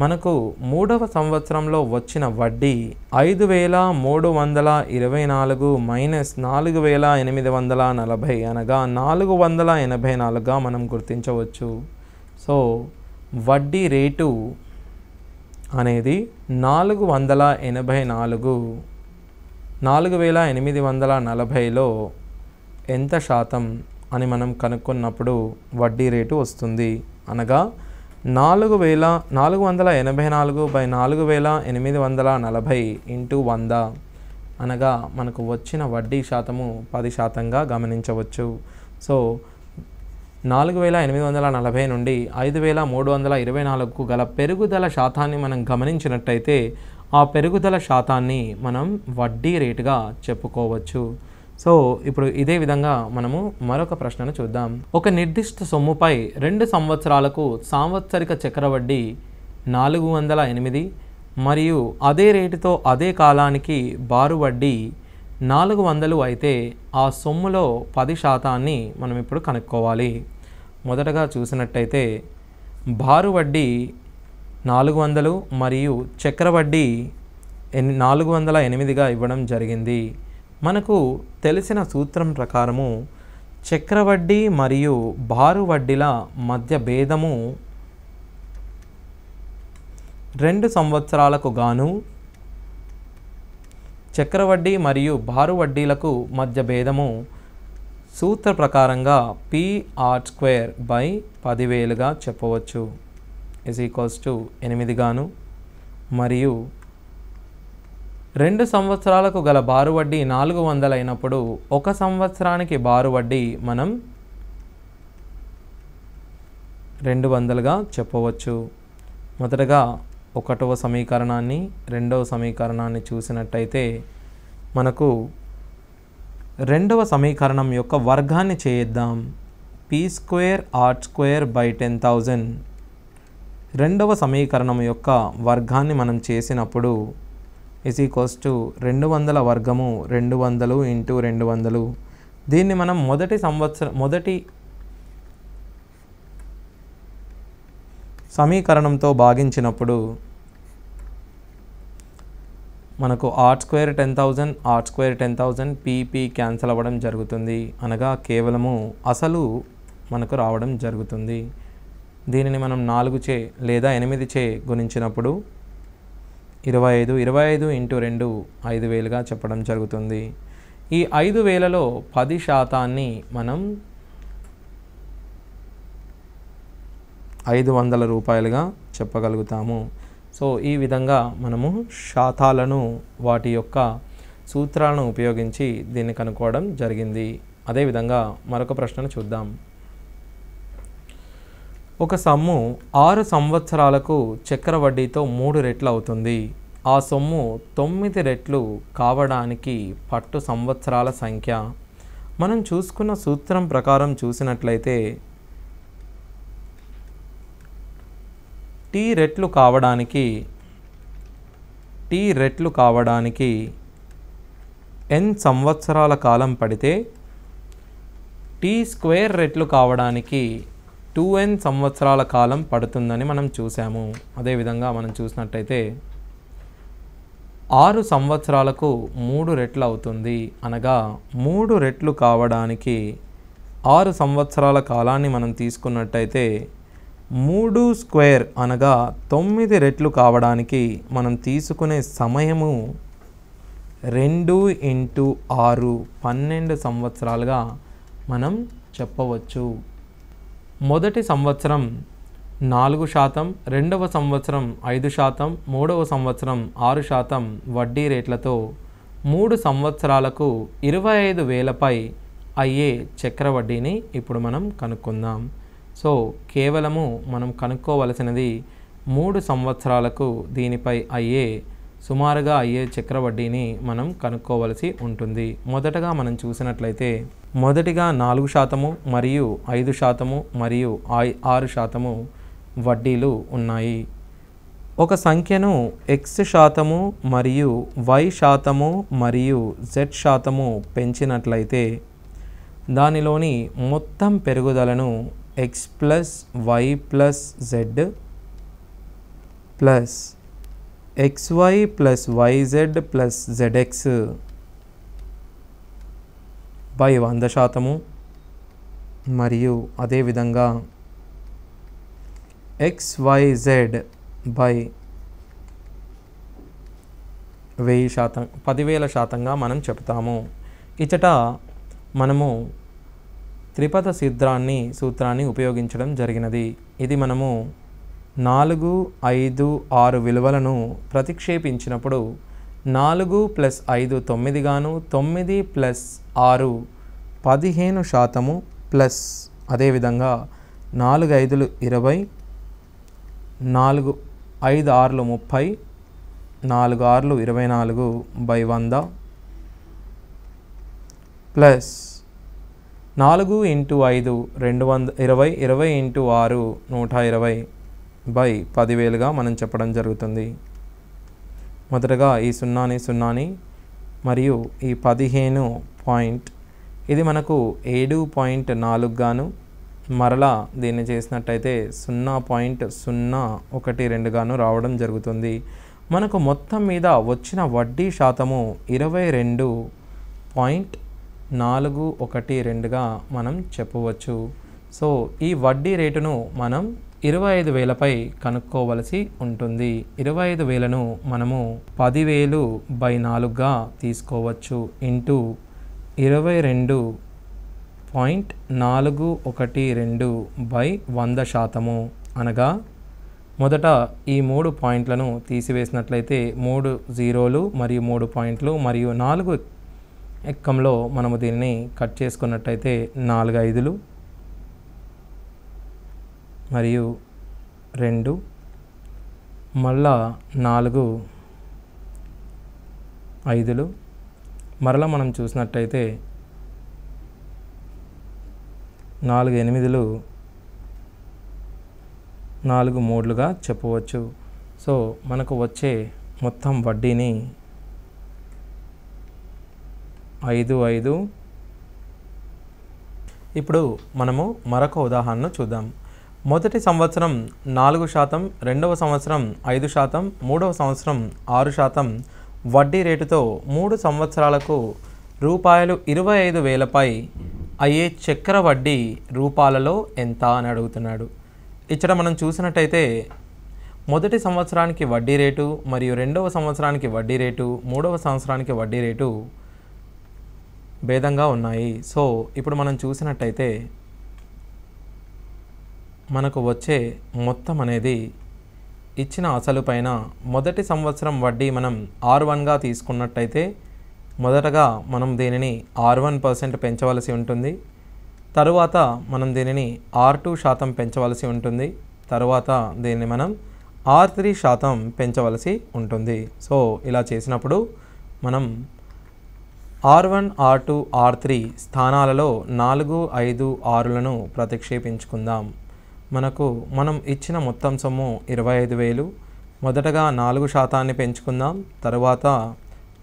మనకు 3వ సంవత్సరంలో వచ్చిన వడ్డీ 5,324 మైనస్ 4,840 అనగా 484గా మనం గుర్తించవచ్చు. సో వడ్డీ రేటు అనేది 484,840లో ఎంత శాతం అని మనం కనుక్కున్నప్పుడు వడ్డీ రేటు వస్తుంది. అనగా 484/4,840 ఇంటూ 100 అనగా మనకు వచ్చిన వడ్డీ శాతము 10%గా గమనించవచ్చు. సో 4,840 నుండి 5,324కు గల పెరుగుదల శాతాన్ని మనం గమనించినట్టయితే ఆ పెరుగుదల శాతాన్ని మనం వడ్డీ రేటుగా చెప్పుకోవచ్చు. సో ఇప్పుడు ఇదే విధంగా మనము మరొక ప్రశ్నను చూద్దాం. ఒక నిర్దిష్ట సొమ్ముపై 2 సంవత్సరాలకు సాంవత్సరిక చక్రవడ్డీ 408 మరియు అదే రేటుతో అదే కాలానికి బారు వడ్డీ 400 అయితే ఆ సొమ్ములో 10% మనం ఇప్పుడు కనుక్కోవాలి. మొదటగా చూసినట్టయితే బారు వడ్డీ 400 మరియు చక్రవడ్డీ 408గా ఇవ్వడం జరిగింది. మనకు తెలిసిన సూత్రం ప్రకారము చక్రవడ్డీ మరియు బారు వడ్డీల మధ్య భేదము 2 సంవత్సరాలకు గాను చక్రవడ్డీ మరియు బారు వడ్డీలకు మధ్య భేదము సూత్ర ప్రకారంగా PR²/10,000గా చెప్పవచ్చు. =8 గాను మరియు 2 సంవత్సరాలకు గల బారు వడ్డీ 400 అయినప్పుడు 1 సంవత్సరానికి బారు వడ్డీ మనం 200గా చెప్పవచ్చు. మొదటగా 1వ సమీకరణాన్ని 2వ సమీకరణాన్ని చూసినట్టయితే మనకు 2వ సమీకరణం యొక్క వర్గాన్ని చేద్దాం. P²R²/10,000 2వ సమీకరణం యొక్క వర్గాన్ని మనం చేసినప్పుడు =200 వర్గము 200 × 200. దీన్ని మనం మొదటి సమీకరణంతో భాగించినప్పుడు మనకు R²10,000 PP క్యాన్సిల్ అవ్వడం జరుగుతుంది. అనగా కేవలము అసలు మనకు రావడం జరుగుతుంది. దీనిని మనం 4 చే లేదా 8 చే గుణించినప్పుడు 25 × 2 5,000గా చెప్పడం జరుగుతుంది. ఈ 5,000లో 10% మనం 500 రూపాయలుగా చెప్పగలుగుతాము. సో ఈ విధంగా మనము శాతాలను వాటి యొక్క సూత్రాలను ఉపయోగించి దీన్ని కనుక్కోవడం జరిగింది. అదేవిధంగా మరొక ప్రశ్నను చూద్దాం. ఒక సొమ్ము 6 సంవత్సరాలకు చక్రవడ్డీతో 3 రెట్లు అవుతుంది. ఆ సొమ్ము 9 రెట్లు కావడానికి పట్టు సంవత్సరాల సంఖ్య. మనం చూసుకున్న సూత్రం ప్రకారం చూసినట్లయితే టీ రెట్లు కావడానికి n సంవత్సరాల కాలం పడితే T² రెట్లు కావడానికి 2n సంవత్సరాల కాలం పడుతుందని మనం చూసాము. అదేవిధంగా మనం చూసినట్టయితే 6 సంవత్సరాలకు 3 రెట్లు అవుతుంది. అనగా 3 రెట్లు కావడానికి 6 సంవత్సరాల కాలాన్ని మనం తీసుకున్నట్టయితే 3² అనగా 9 రెట్లు కావడానికి మనం తీసుకునే సమయము 2 × 6 12 సంవత్సరాలుగా మనం చెప్పవచ్చు. మొదటి సంవత్సరం 4%, రెండవ సంవత్సరం 5%, మూడవ సంవత్సరం 6% వడ్డీ రేట్లతో 3 సంవత్సరాలకు 25,000పై అయ్యే చక్రవడ్డీని ఇప్పుడు మనం కనుక్కుందాం. సో కేవలము మనం కనుక్కోవలసినది 3 సంవత్సరాలకు దీనిపై సుమారుగా అయ్యే చక్రవడ్డీని మనం కనుక్కోవలసి ఉంటుంది. మొదటగా మనం చూసినట్లయితే మొదటిగా 4% మరియు 5% మరియు 6% వడ్డీలు ఉన్నాయి. ఒక సంఖ్యను x% మరియు y% మరియు z% పెంచినట్లయితే దానిలోని మొత్తం పెరుగుదలను x + y + z plus xy + yz + zx by 100% మరియు అదేవిధంగా xyz బై 10,000% మనం చెప్తాము. ఇచట మనము త్రిపద సూత్రాన్ని ఉపయోగించడం జరిగినది. ఇది మనము 4, 5, 6 విలువలను ప్రతిక్షేపించినప్పుడు 4 + 5 9 గాను, 9 + 6 15% ప్లస్ అదేవిధంగా 4 5 20, 4 5 6 30, 4 ఆర్లు 24/100 ప్లస్ 4 × 5 220 20 × 6 120/10,000గా మనం చెప్పడం జరుగుతుంది. మొదటగా ఈ సున్నాని మరియు ఈ 15 పాయింట్ ఇది మనకు 7.4 గాను మరలా దీన్ని చేసినట్టయితే 0.012 గాను రావడం జరుగుతుంది. మనకు మొత్తం మీద వచ్చిన వడ్డీ శాతము 22.412గా మనం చెప్పవచ్చు. సో ఈ వడ్డీ రేటును మనం 25,000పై కనుక్కోవలసి ఉంటుంది. 25,000ను మనము 10,000/4గా తీసుకోవచ్చు ఇంటూ 22.412/100 అనగా మొదట ఈ 3 పాయింట్లను తీసివేసినట్లయితే 3 జీరోలు మరియు 3 పాయింట్లు మరియు 4 ఎక్కంలో మనము దీన్ని కట్ చేసుకున్నట్టయితే 4 5లు మరియు 2 మళ్ళా 4 5లు మరలా మనం చూసినట్టయితే 4 8లు 4 3లుగా చెప్పవచ్చు. సో మనకు వచ్చే మొత్తం వడ్డీని 5. ఇప్పుడు మనము మరొక ఉదాహరణ చూద్దాం. మొదటి సంవత్సరం 4%, రెండవ సంవత్సరం 5%, మూడవ సంవత్సరం 6% వడ్డీ రేటుతో 3 సంవత్సరాలకు రూపాయలు 25,000పై అయ్యే చక్ర వడ్డీ రూపాలలో ఎంత అని అడుగుతున్నాడు. ఇక్కడ మనం చూసినట్టయితే మొదటి సంవత్సరానికి వడ్డీ రేటు మరియు రెండవ సంవత్సరానికి వడ్డీ రేటు, మూడవ సంవత్సరానికి వడ్డీ రేటు భేదంగా ఉన్నాయి. సో ఇప్పుడు మనం చూసినట్టయితే మనకు వచ్చే మొత్తం అనేది ఇచ్చిన అసలు పైన మొదటి సంవత్సరం వడ్డీ మనం R1గా తీసుకున్నట్టయితే మొదటగా మనం దీనిని R1% పెంచవలసి ఉంటుంది. తరువాత మనం దీనిని R2% పెంచవలసి ఉంటుంది. తరువాత దీన్ని మనం R3% పెంచవలసి ఉంటుంది. సో ఇలా చేసినప్పుడు మనం R1, R2, R3 స్థానాలలో 4, 5, 6లను ప్రతిక్షేపించుకుందాం. మనం ఇచ్చిన మొత్తం సొమ్ము 25,000. మొదటగా 4% పెంచుకుందాం, తరువాత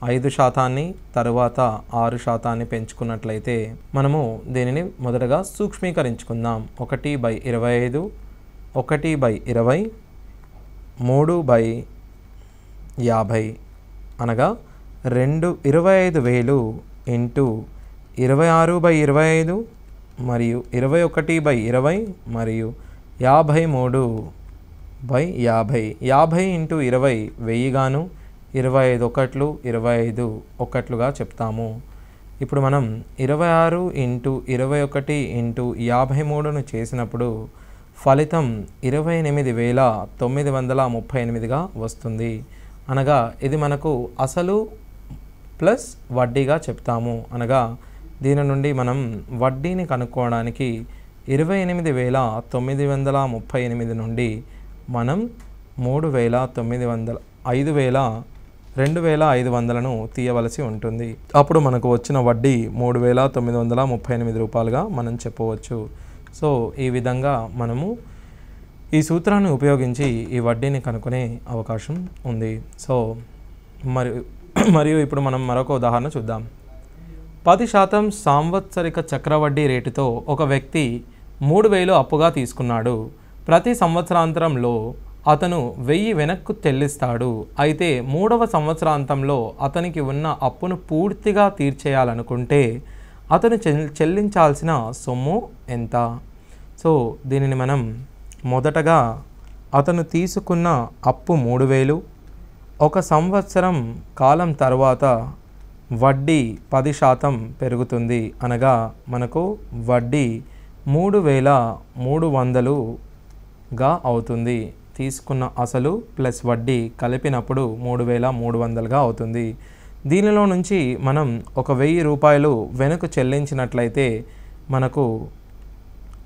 5%, తరువాత 6% పెంచుకున్నట్లయితే మనము దీనిని మొదటగా సూక్ష్మీకరించుకుందాం. 1/25, 1/20, 3/50 అనగా 25,000 ఇంటూ 26/25 మరియు 21/20 మరియు 53/50. 50 ఇంటూ 20 1000 గాను 25 ఒకట్లు 25 ఒకట్లుగా చెప్తాము. ఇప్పుడు మనం 26 ఇంటూ 21 ఇంటూ 53ను చేసినప్పుడు ఫలితం 28,938గా వస్తుంది. అనగా ఇది మనకు అసలు ప్లస్ వడ్డీగా చెప్తాము. అనగా దీని నుండి మనం వడ్డీని కనుక్కోవడానికి 28,938 నుండి మనం 2,500ను తీయవలసి ఉంటుంది. అప్పుడు మనకు వచ్చిన వడ్డీ 3,938 రూపాయలుగా మనం చెప్పవచ్చు. సో ఈ విధంగా మనము ఈ సూత్రాన్ని ఉపయోగించి ఈ వడ్డీని కనుక్కునే అవకాశం ఉంది. సో మరియు ఇప్పుడు మనం మరొక ఉదాహరణ చూద్దాం. 10% సాంవత్సరిక చక్రవడ్డీ రేటుతో ఒక వ్యక్తి 3,000 అప్పుగా తీసుకున్నాడు. ప్రతి సంవత్సరాంతంలో అతను 1,000 వెనక్కు చెల్లిస్తాడు. అయితే 3వ సంవత్సరాంతంలో అతనికి ఉన్న అప్పును పూర్తిగా తీర్చేయాలనుకుంటే అతను చెల్లించాల్సిన సొమ్ము ఎంత? సో దీనిని మనం మొదటగా అతను తీసుకున్న అప్పు 3,000, 1 సంవత్సరం కాలం తర్వాత వడ్డీ 10% పెరుగుతుంది. అనగా మనకు వడ్డీ 3,300గా అవుతుంది. తీసుకున్న అసలు ప్లస్ వడ్డీ కలిపినప్పుడు 3,300గా అవుతుంది. దీనిలో నుంచి మనం 1,000 రూపాయలు వెనక్కు చెల్లించినట్లయితే మనకు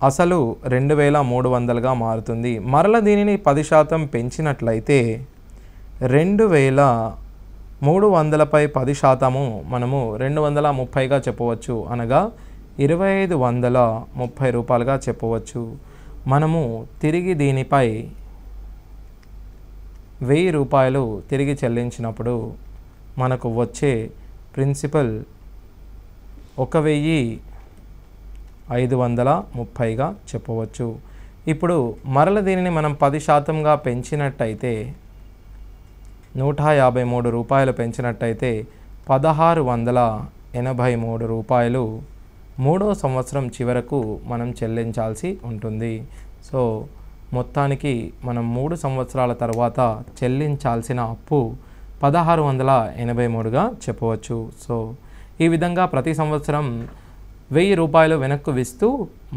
అసలు 2,300గా మారుతుంది. మరల దీనిని 10% పెంచినట్లయితే 2300పై 10% మనము 230గా చెప్పవచ్చు. అనగా 2530 రూపాయలుగా చెప్పవచ్చు. మనము తిరిగి దీనిపై 1000 రూపాయలు తిరిగి చెల్లించినప్పుడు మనకు వచ్చే ప్రిన్సిపల్ 1530గా చెప్పవచ్చు. ఇప్పుడు మరల దీనిని మనం 10%గా పెంచినట్టయితే 153 రూపాయలు పెంచినట్టయితే 1683 రూపాయలు 3వ సంవత్సరం చివరకు మనం చెల్లించాల్సి ఉంటుంది. సో మొత్తానికి మనం 3 సంవత్సరాల తర్వాత చెల్లించాల్సిన అప్పు 1683గా చెప్పవచ్చు. సో ఈ విధంగా ప్రతి సంవత్సరం 1000 రూపాయలు వెనక్కు ఇస్తూ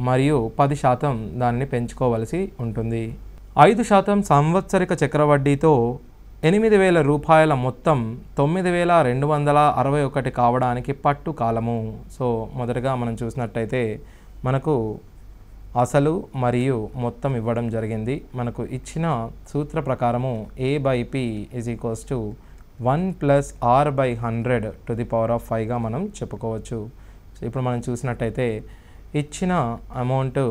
మరియు 10% దాన్ని పెంచుకోవలసి ఉంటుంది. 5% సంవత్సరిక చక్రవడ్డీతో 8000 రూపాయల మొత్తం 9261 కావడానికి పట్టు కాలము. సో మొదటగా మనం చూసినట్టయితే మనకు అసలు మరియు మొత్తం ఇవ్వడం జరిగింది. మనకు ఇచ్చిన సూత్ర ప్రకారము A/P = 1 + R/100⁵ మనం చెప్పుకోవచ్చు. సో ఇప్పుడు మనం చూసినట్టయితే ఇచ్చిన అమౌంట్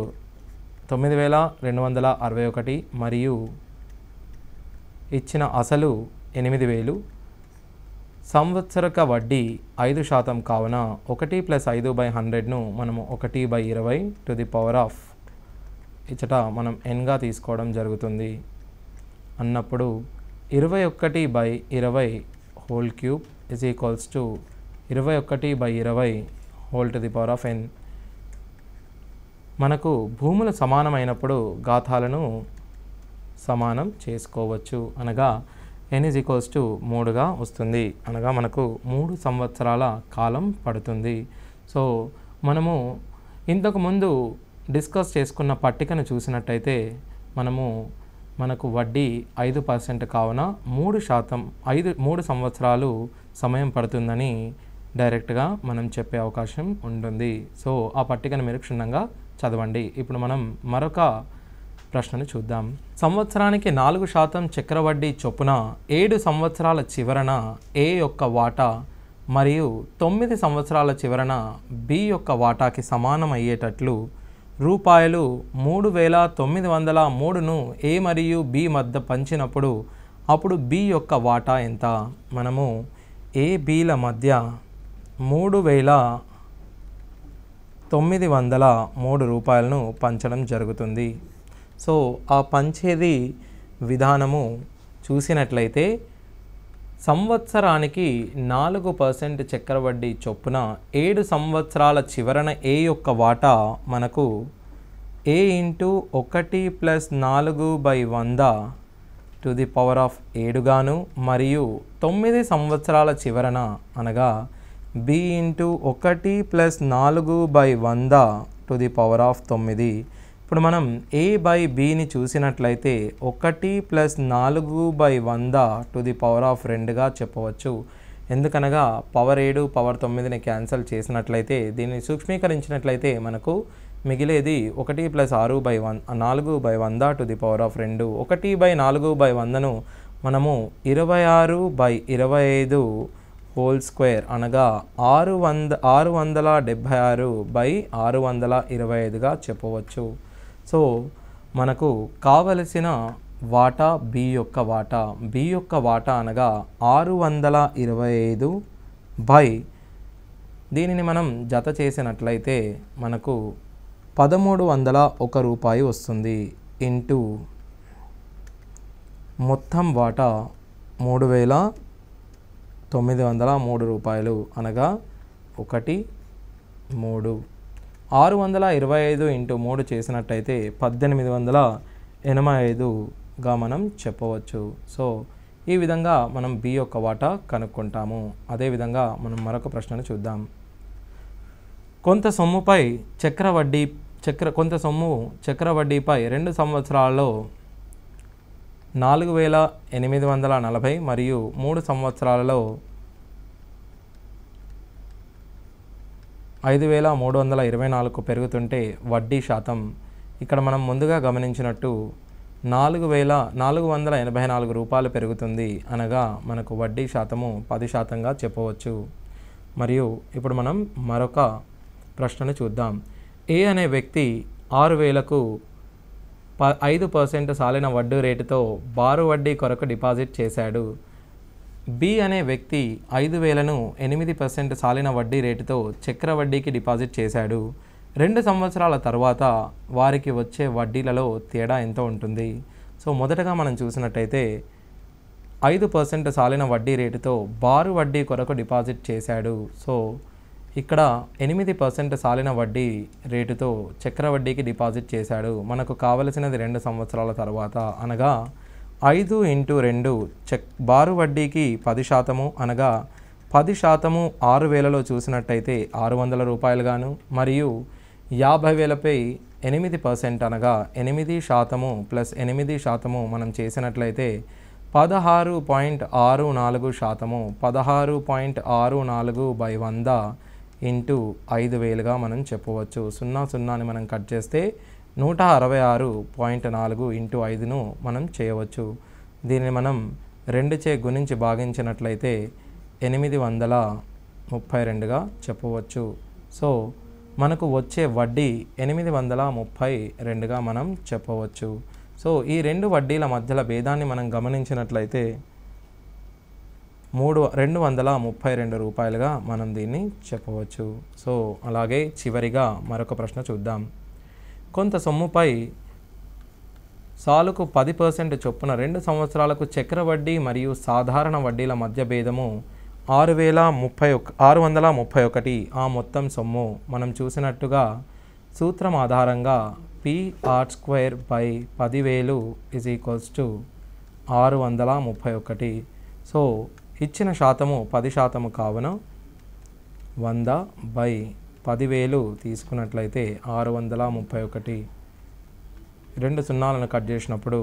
9261 మరియు ఇచ్చిన అసలు 8000, సంవత్సరక వడ్డీ 5% కావున 1 + 5/100ను మనము 1/20 ఇచ్చట మనం nగా తీసుకోవడం జరుగుతుంది. అన్నప్పుడు 21/20 హోల్ క్యూబ్ = 21/20 n. మనకు భూములు సమానమైనప్పుడు ఘాతాలను సమానం చేసుకోవచ్చు. అనగా n = 3గా వస్తుంది. అనగా మనకు 3 సంవత్సరాల కాలం పడుతుంది. సో మనము ఇంతకుముందు డిస్కస్ చేసుకున్న పట్టికను చూసినట్టయితే మనకు వడ్డీ 5% కావున 3 సంవత్సరాలు సమయం పడుతుందని డైరెక్ట్గా మనం చెప్పే అవకాశం ఉంటుంది. సో ఆ పట్టికను మీరు క్షుణ్ణంగా చదవండి. ఇప్పుడు మనం మరొక ప్రశ్నను చూద్దాం. సంవత్సరానికి 4% చక్రవడ్డీ చొప్పున 7 సంవత్సరాల చివరన A యొక్క వాటా మరియు 9 సంవత్సరాల చివరన B యొక్క వాటాకి సమానం అయ్యేటట్లు రూపాయలు 3903ను A మరియు B మధ్య పంచినప్పుడు అప్పుడు B యొక్క వాటా ఎంత? మనము A, Bల మధ్య 3903 రూపాయలను పంచడం జరుగుతుంది. సో ఆ పంచేది విధానము చూసినట్లయితే సంవత్సరానికి 4% చక్రవడ్డీ చొప్పున 7 సంవత్సరాల చివరన A యొక్క వాటా మనకు A × 1 + 4/100⁷ గాను మరియు 9 సంవత్సరాల చివరన అనగా B × 1 + 4/100⁹. ఇప్పుడు మనం A/Bని చూసినట్లయితే 1 + 4/100⁴ చెప్పవచ్చు. ఎందుకనగా పవర్ 7 పవర్ 9ని క్యాన్సిల్ చేసినట్లయితే దీన్ని సూక్ష్మీకరించినట్లయితే మనకు మిగిలేది 1 + 4/100⁴. 1/4/100ను మనము 26/25² అనగా 676/625గా చెప్పవచ్చు. సో మనకు కావలసిన వాటా B యొక్క వాటా అనగా 625 దీనిని మనం జత చేసినట్లయితే మనకు 1301 రూపాయి వస్తుంది. ఇంటూ మొత్తం వాటా 3903 రూపాయలు అనగా 1 3 625 × 3 చేసినట్టయితే 1885గా మనం చెప్పవచ్చు. సో ఈ విధంగా మనం B యొక్క వాటా కనుక్కుంటాము. అదేవిధంగా మనం మరొక ప్రశ్నను చూద్దాం. కొంత సొమ్ము చక్రవడ్డీపై 2 సంవత్సరాలలో 4840 మరియు 3 సంవత్సరాలలో 5324 పెరుగుతుంటే వడ్డీ శాతం ఇక్కడ మనం ముందుగా గమనించినట్టు 4,484 రూపాయలు పెరుగుతుంది అనగా మనకు వడ్డీ శాతము 10%గా చెప్పవచ్చు. మరియు ఇప్పుడు మనం మరొక ప్రశ్నను చూద్దాం. ఏ అనే వ్యక్తి 6,000కు 5% సాలిన వడ్డీ రేటుతో బారు వడ్డీ కొరకు డిపాజిట్ చేశాడు. బి అనే వ్యక్తి 5,000ను 8% సాలిన వడ్డీ రేటుతో చక్ర వడ్డీకి డిపాజిట్ చేశాడు. 2 సంవత్సరాల తర్వాత వారికి వచ్చే వడ్డీలలో తేడా ఎంత ఉంటుంది? సో మొదటగా మనం చూసినట్టయితే 5% సాలిన వడ్డీ రేటుతో బారు వడ్డీ కొరకు డిపాజిట్ చేశాడు. సో ఇక్కడ 8% సాలిన వడ్డీ రేటుతో చక్ర వడ్డీకి డిపాజిట్ చేశాడు. మనకు కావలసినది 2 సంవత్సరాల తర్వాత అనగా 5 × 2 బారు వడ్డీకి 10% అనగా 10% 6,000లో చూసినట్టయితే 600 రూపాయలు గాను, మరియు 50,000పై 8% అనగా 8% ప్లస్ 8% మనం చేసినట్లయితే 16.64%, 16.64/100 ఇంటూ 5,000గా మనం చెప్పవచ్చు. 0ని మనం కట్ చేస్తే 166.4 ఇంటూ 5ను మనం చేయవచ్చు. దీన్ని మనం 2చే గుణించి భాగించినట్లయితే 832గా చెప్పవచ్చు. సో మనకు వచ్చే వడ్డీ 832గా మనం చెప్పవచ్చు. సో ఈ 2 వడ్డీల మధ్యల భేదాన్ని మనం గమనించినట్లయితే 232 రూపాయలుగా మనం దీన్ని చెప్పవచ్చు. సో అలాగే చివరిగా మరొక ప్రశ్న చూద్దాం. కొంత సొమ్ముపై సాలుకు 10% చొప్పున 2 సంవత్సరాలకు చక్ర వడ్డీ మరియు సాధారణ వడ్డీల మధ్య భేదము 631. ఆ మొత్తం సొమ్ము మనం చూసినట్టుగా సూత్రం ఆధారంగా P/R²/10,000 = 631. సో ఇచ్చిన శాతము 10% కావున 100/10,000 తీసుకున్నట్లయితే 631. 2 సున్నాలను కట్ చేసినప్పుడు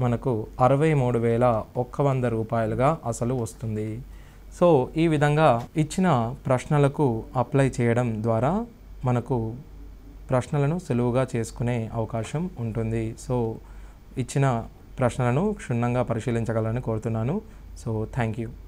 మనకు 63,100 రూపాయలుగా అసలు వస్తుంది. సో ఈ విధంగా ఇచ్చిన ప్రశ్నలకు అప్లై చేయడం ద్వారా మనకు ప్రశ్నలను సులువుగా చేసుకునే అవకాశం ఉంటుంది. సో ఇచ్చిన ప్రశ్నలను క్షుణ్ణంగా పరిశీలించగలని కోరుతున్నాను. So thank you.